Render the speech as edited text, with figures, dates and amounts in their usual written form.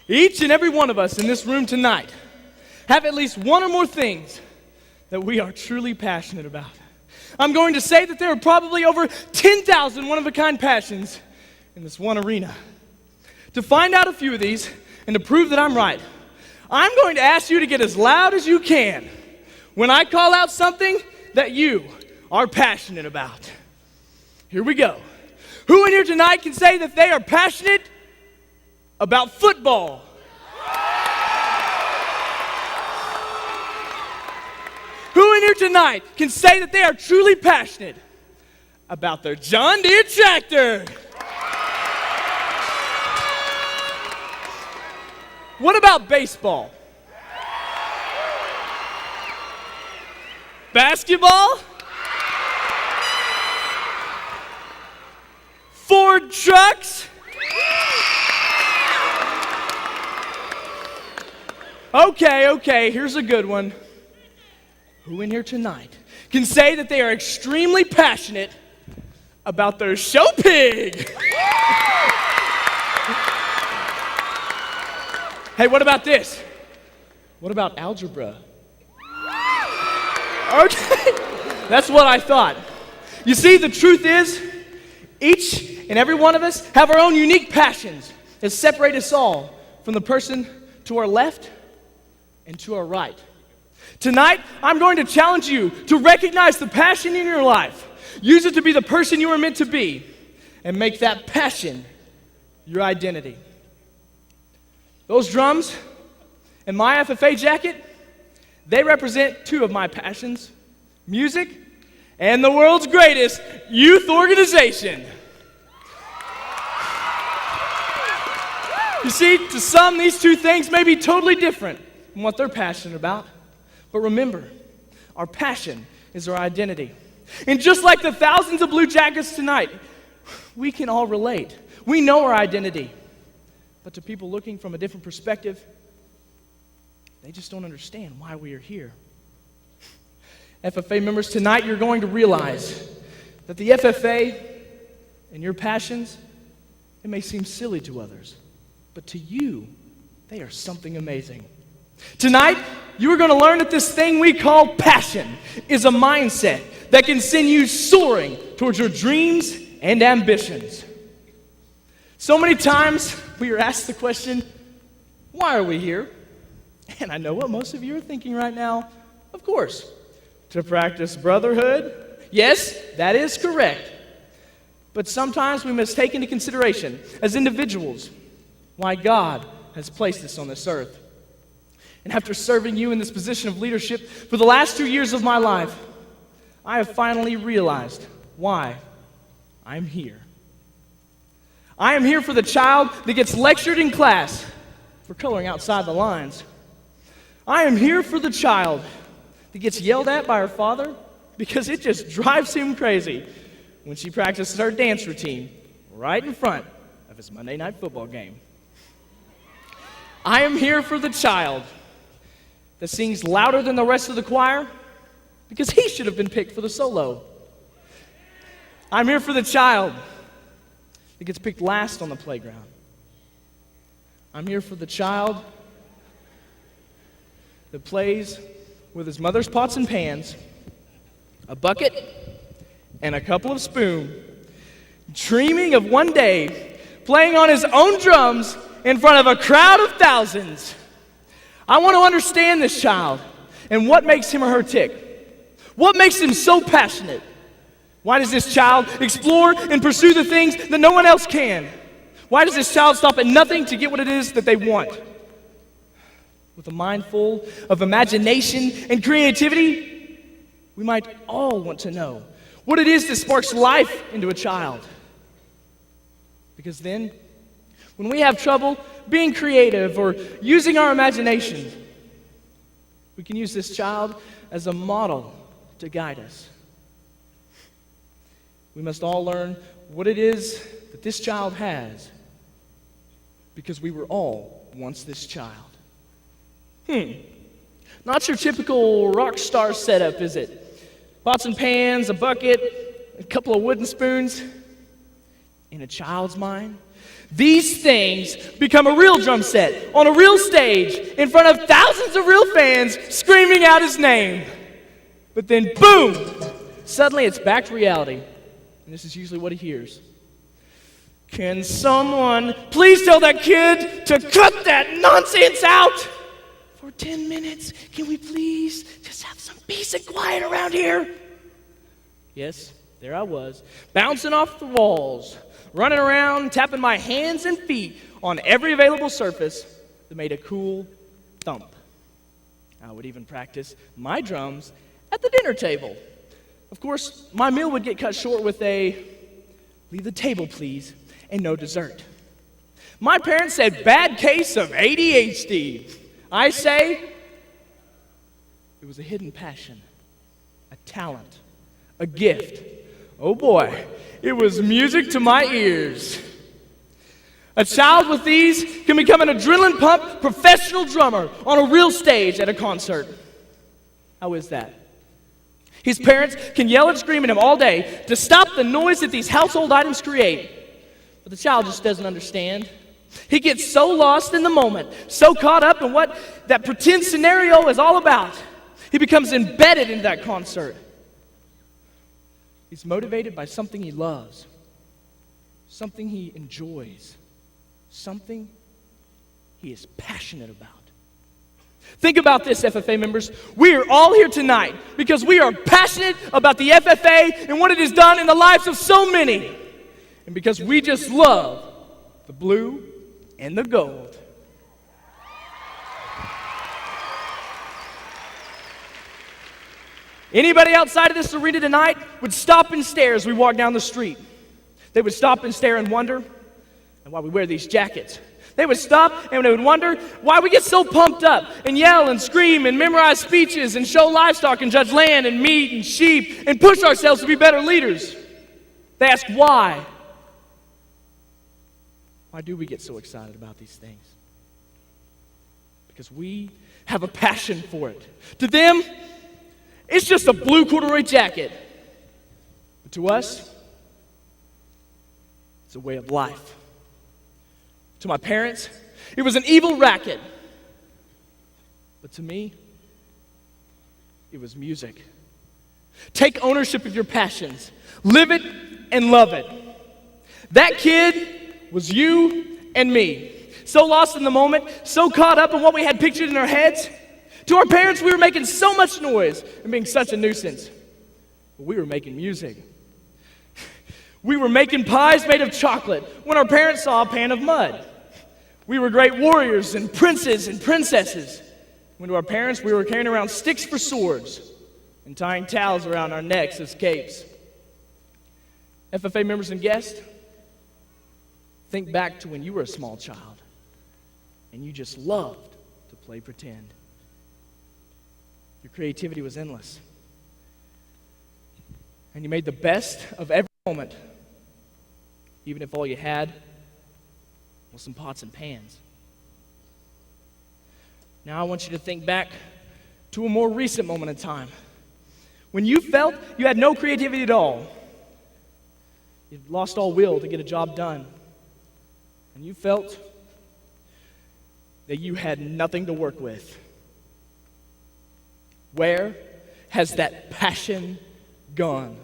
Each and every one of us in this room tonight have at least one or more things that we are truly passionate about. I'm going to say that there are probably over 10,000 one-of-a-kind passions in this one arena. To find out a few of these and to prove that I'm right, I'm going to ask you to get as loud as you can when I call out something that you are passionate about. Here we go. Who in here tonight can say that they are passionate about football? Who in here tonight can say that they are truly passionate about their John Deere tractor? What about baseball? Basketball? Ford trucks? Okay, here's a good one. Who in here tonight can say that they are extremely passionate about their show pig? Hey, what about this? What about algebra? Okay, that's what I thought. You see, the truth is, each and every one of us have our own unique passions that separate us all from the person to our left and to our right. Tonight, I'm going to challenge you to recognize the passion in your life, use it to be the person you are meant to be, and make that passion your identity. Those drums and my FFA jacket, they represent two of my passions, music and the world's greatest youth organization. You see, to some, these two things may be totally different from what they're passionate about. But remember, our passion is our identity. And just like the thousands of Blue Jackets tonight, we can all relate. We know our identity. But to people looking from a different perspective, they just don't understand why we are here. FFA members, tonight you're going to realize that the FFA and your passions, it may seem silly to others, but to you, they are something amazing. Tonight, you are going to learn that this thing we call passion is a mindset that can send you soaring towards your dreams and ambitions. So many times we are asked the question, why are we here? And I know what most of you are thinking right now. Of course, to practice brotherhood. Yes, that is correct. But sometimes we must take into consideration, as individuals, why God has placed us on this earth. And after serving you in this position of leadership for the last 2 years of my life, I have finally realized why I'm here. I am here for the child that gets lectured in class for coloring outside the lines. I am here for the child that gets yelled at by her father because it just drives him crazy when she practices her dance routine right in front of his Monday night football game. I am here for the child that sings louder than the rest of the choir because he should have been picked for the solo. I'm here for the child that gets picked last on the playground. I'm here for the child that plays with his mother's pots and pans, a bucket, and a couple of spoons, dreaming of one day playing on his own drums in front of a crowd of thousands. I want to understand this child and what makes him or her tick. What makes him so passionate? Why does this child explore and pursue the things that no one else can? Why does this child stop at nothing to get what it is that they want? With a mind full of imagination and creativity, we might all want to know what it is that sparks life into a child. Because then, when we have trouble being creative or using our imagination, we can use this child as a model to guide us. We must all learn what it is that this child has, because we were all once this child. Not your typical rock star setup, is it? Pots and pans, a bucket, a couple of wooden spoons. In a child's mind, These things become a real drum set on a real stage in front of thousands of real fans screaming out his name. But then, boom, suddenly it's back to reality. And this is usually what he hears. Can someone please tell that kid to cut that nonsense out? For 10 minutes, can we please just have some peace and quiet around here? Yes, there I was, bouncing off the walls, running around, tapping my hands and feet on every available surface that made a cool thump. I would even practice my drums at the dinner table. Of course, my meal would get cut short with a, "Leave the table, please, and no dessert." My parents said, "Bad case of ADHD." I say, it was a hidden passion, a talent, a gift. Oh boy, it was music to my ears. A child with these can become an adrenaline pump professional drummer on a real stage at a concert. How is that? His parents can yell and scream at him all day to stop the noise that these household items create. But the child just doesn't understand. He gets so lost in the moment, so caught up in what that pretend scenario is all about. He becomes embedded in that concert. He's motivated by something he loves, something he enjoys, something he is passionate about. Think about this, FFA members. We are all here tonight because we are passionate about the FFA and what it has done in the lives of so many. And because we just love the blue and the gold. Anybody outside of this arena tonight would stop and stare as we walk down the street. They would stop and stare and wonder, and why we wear these jackets. They would stop and they would wonder why we get so pumped up and yell and scream and memorize speeches and show livestock and judge land and meat and sheep and push ourselves to be better leaders. They ask why. Why do we get so excited about these things? Because we have a passion for it. To them, it's just a blue corduroy jacket. But to us, it's a way of life. To my parents, it was an evil racket. But to me, it was music. Take ownership of your passions. Live it and love it. That kid was you and me. So lost in the moment, so caught up in what we had pictured in our heads. To our parents, we were making so much noise and being such a nuisance. But we were making music. We were making pies made of chocolate when our parents saw a pan of mud. We were great warriors and princes and princesses. When to our parents, we were carrying around sticks for swords and tying towels around our necks as capes. FFA members and guests, think back to when you were a small child and you just loved to play pretend. Your creativity was endless. And you made the best of every moment, even if all you had was some pots and pans. Now I want you to think back to a more recent moment in time when you felt you had no creativity at all. You lost all will to get a job done. And you felt that you had nothing to work with. Where has that passion gone?